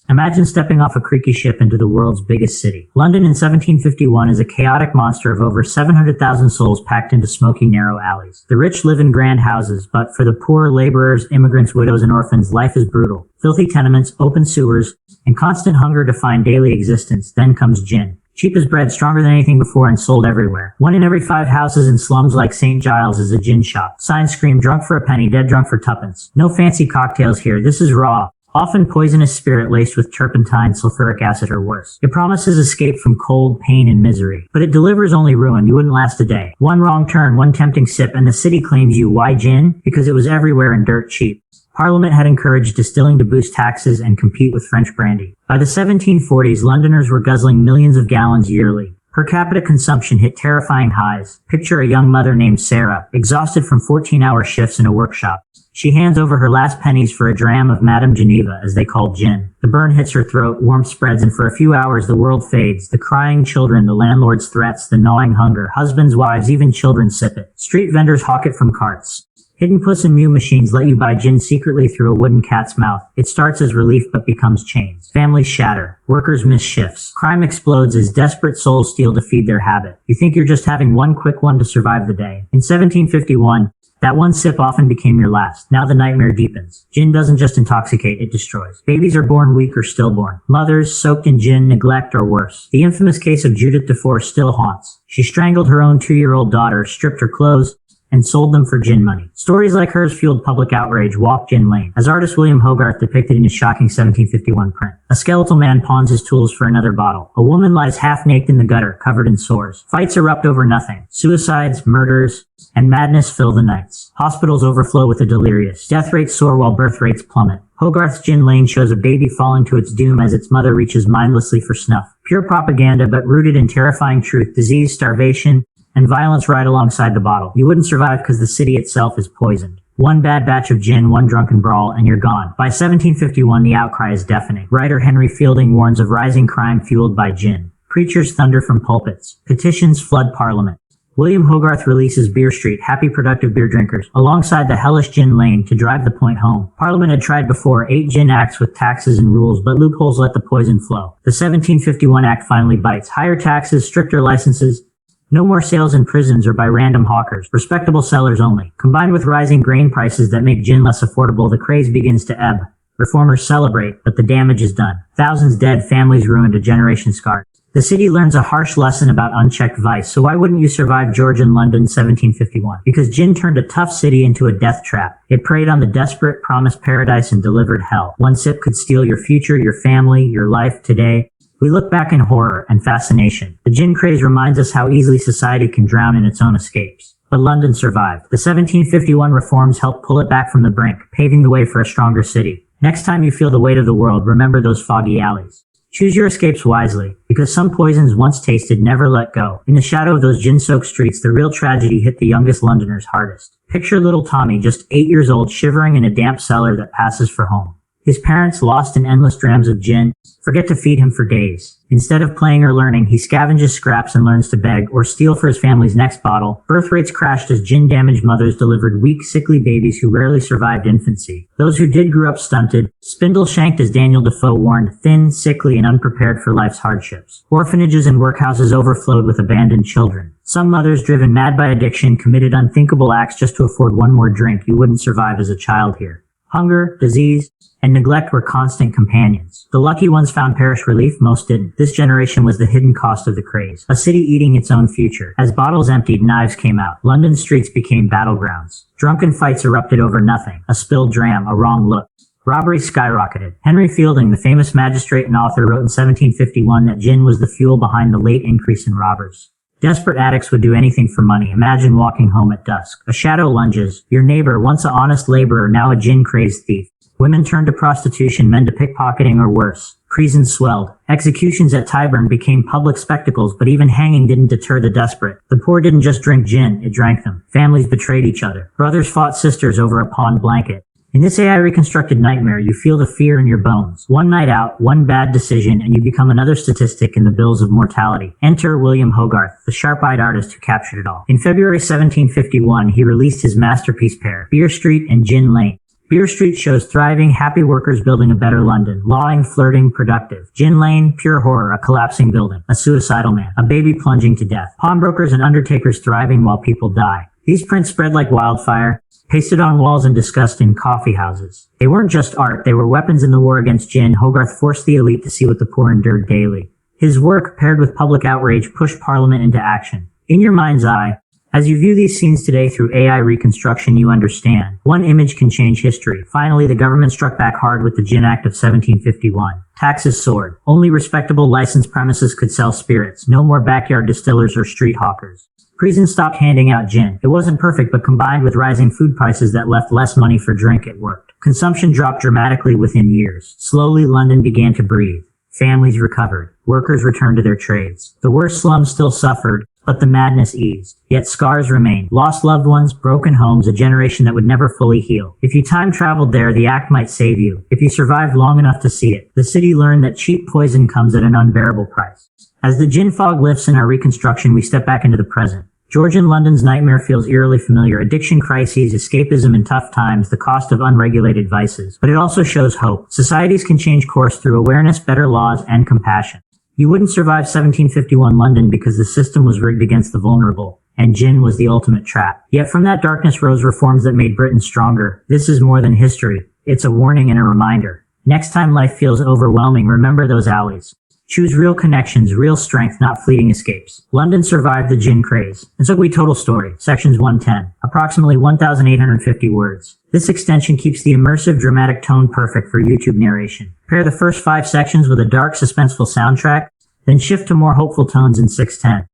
Imagine stepping off a creaky ship into the world's biggest city. London in 1751 is a chaotic monster of over 700,000 souls packed into smoky, narrow alleys. The rich live in grand houses, but for the poor, laborers, immigrants, widows, and orphans, life is brutal. Filthy tenements, open sewers, and constant hunger to find daily existence. Then comes gin. Cheap as bread, stronger than anything before, and sold everywhere. 1 in every 5 houses in slums like St. Giles is a gin shop. Signs scream, drunk for a penny, dead drunk for tuppence. No fancy cocktails here. This is raw, often poisonous spirit laced with turpentine, sulfuric acid, or worse. It promises escape from cold, pain, and misery. But it delivers only ruin. You wouldn't last a day. One wrong turn, one tempting sip, and the city claims you. Why gin? Because it was everywhere and dirt cheap. Parliament had encouraged distilling to boost taxes and compete with French brandy. By the 1740s, Londoners were guzzling millions of gallons yearly. Per capita consumption hit terrifying highs. Picture a young mother named Sarah, exhausted from 14-hour shifts in a workshop. She hands over her last pennies for a dram of Madame Geneva, as they call gin. The burn hits her throat, warmth spreads, and for a few hours the world fades. The crying children, the landlord's threats, the gnawing hunger. Husbands, wives, even children sip it. Street vendors hawk it from carts. Hidden Puss and Mew machines let you buy gin secretly through a wooden cat's mouth. It starts as relief but becomes chains. Families shatter. Workers miss shifts. Crime explodes as desperate souls steal to feed their habit. You think you're just having one quick one to survive the day. In 1751, that one sip often became your last. Now the nightmare deepens. Gin doesn't just intoxicate, it destroys. Babies are born weak or stillborn. Mothers, soaked in gin, neglect, or worse. The infamous case of Judith DeFore still haunts. She strangled her own 2-year-old daughter, stripped her clothes, and sold them for gin money. Stories like hers fueled public outrage. Walk Gin Lane, as artist William Hogarth depicted in his shocking 1751 print. A skeletal man pawns his tools for another bottle. A woman lies half-naked in the gutter, covered in sores. Fights erupt over nothing. Suicides, murders, and madness fill the nights. Hospitals overflow with the delirious. Death rates soar while birth rates plummet. Hogarth's Gin Lane shows a baby falling to its doom as its mother reaches mindlessly for snuff. Pure propaganda, but rooted in terrifying truth. Disease, starvation, and violence ride alongside the bottle. You wouldn't survive because the city itself is poisoned. One bad batch of gin, one drunken brawl, and you're gone. By 1751, the outcry is deafening. Writer Henry Fielding warns of rising crime fueled by gin. Preachers thunder from pulpits. Petitions flood Parliament. William Hogarth releases Beer Street, Happy Productive Beer Drinkers, alongside the hellish Gin Lane to drive the point home. Parliament had tried before 8 gin acts with taxes and rules, but loopholes let the poison flow. The 1751 Act finally bites. Higher taxes, stricter licenses. No more sales in prisons or by random hawkers, respectable sellers only. Combined with rising grain prices that make gin less affordable, the craze begins to ebb. Reformers celebrate, but the damage is done. Thousands dead, families ruined, a generation scarred. The city learns a harsh lesson about unchecked vice, so why wouldn't you survive Georgian London 1751? Because gin turned a tough city into a death trap. It preyed on the desperate, promised paradise, and delivered hell. One sip could steal your future, your family, your life today. We look back in horror and fascination. The gin craze reminds us how easily society can drown in its own escapes. But London survived. The 1751 reforms helped pull it back from the brink, paving the way for a stronger city. Next time you feel the weight of the world, remember those foggy alleys. Choose your escapes wisely, because some poisons once tasted never let go. In the shadow of those gin-soaked streets, the real tragedy hit the youngest Londoners hardest. Picture little Tommy, just 8 years old, shivering in a damp cellar that passes for home. His parents, lost in endless drams of gin, forget to feed him for days. Instead of playing or learning, he scavenges scraps and learns to beg or steal for his family's next bottle. Birth rates crashed as gin-damaged mothers delivered weak, sickly babies who rarely survived infancy. Those who did grew up stunted, spindle-shanked as Daniel Defoe warned, thin, sickly, and unprepared for life's hardships. Orphanages and workhouses overflowed with abandoned children. Some mothers, driven mad by addiction, committed unthinkable acts just to afford one more drink. You wouldn't survive as a child here. Hunger, disease, and neglect were constant companions. The lucky ones found parish relief, most didn't. This generation was the hidden cost of the craze. A city eating its own future. As bottles emptied, knives came out. London streets became battlegrounds. Drunken fights erupted over nothing. A spilled dram, a wrong look. Robbery skyrocketed. Henry Fielding, the famous magistrate and author, wrote in 1751 that gin was the fuel behind the late increase in robbers. Desperate addicts would do anything for money. Imagine walking home at dusk. A shadow lunges. Your neighbor, once an honest laborer, now a gin-crazed thief. Women turned to prostitution, men to pickpocketing or worse. Prisons swelled. Executions at Tyburn became public spectacles, but even hanging didn't deter the desperate. The poor didn't just drink gin, it drank them. Families betrayed each other. Brothers fought sisters over a pawned blanket. In this AI reconstructed nightmare, you feel the fear in your bones. One night out, one bad decision, and you become another statistic in the bills of mortality. Enter William Hogarth, the sharp-eyed artist who captured it all. In February 1751, he released his masterpiece pair, Beer Street and Gin Lane. Beer Street shows thriving, happy workers building a better London. Lawing, flirting, productive. Gin Lane, pure horror, a collapsing building. A suicidal man. A baby plunging to death. Pawnbrokers and undertakers thriving while people die. These prints spread like wildfire, pasted on walls and discussed in coffee houses. They weren't just art, they were weapons in the war against gin. Hogarth forced the elite to see what the poor endured daily. His work, paired with public outrage, pushed Parliament into action. In your mind's eye, as you view these scenes today through AI reconstruction, you understand. One image can change history. Finally, the government struck back hard with the Gin Act of 1751. Taxes soared. Only respectable licensed premises could sell spirits. No more backyard distillers or street hawkers. Prison stopped handing out gin. It wasn't perfect, but combined with rising food prices that left less money for drink, it worked. Consumption dropped dramatically within years. Slowly, London began to breathe. Families recovered. Workers returned to their trades. The worst slums still suffered, but the madness eased. Yet scars remained. Lost loved ones, broken homes, a generation that would never fully heal. If you time traveled there, the act might save you. If you survived long enough to see it, the city learned that cheap poison comes at an unbearable price. As the gin fog lifts in our reconstruction, we step back into the present. Georgian London's nightmare feels eerily familiar. Addiction crises, escapism in tough times, the cost of unregulated vices. But it also shows hope. Societies can change course through awareness, better laws, and compassion. You wouldn't survive 1751 London because the system was rigged against the vulnerable, and gin was the ultimate trap. Yet from that darkness rose reforms that made Britain stronger. This is more than history. It's a warning and a reminder. Next time life feels overwhelming, remember those alleys. Choose real connections, real strength, not fleeting escapes. London survived the Gin Craze. And so we total story, sections 110, approximately 1,850 words. This extension keeps the immersive, dramatic tone perfect for YouTube narration. Pair the first 5 sections with a dark, suspenseful soundtrack, then shift to more hopeful tones in 610.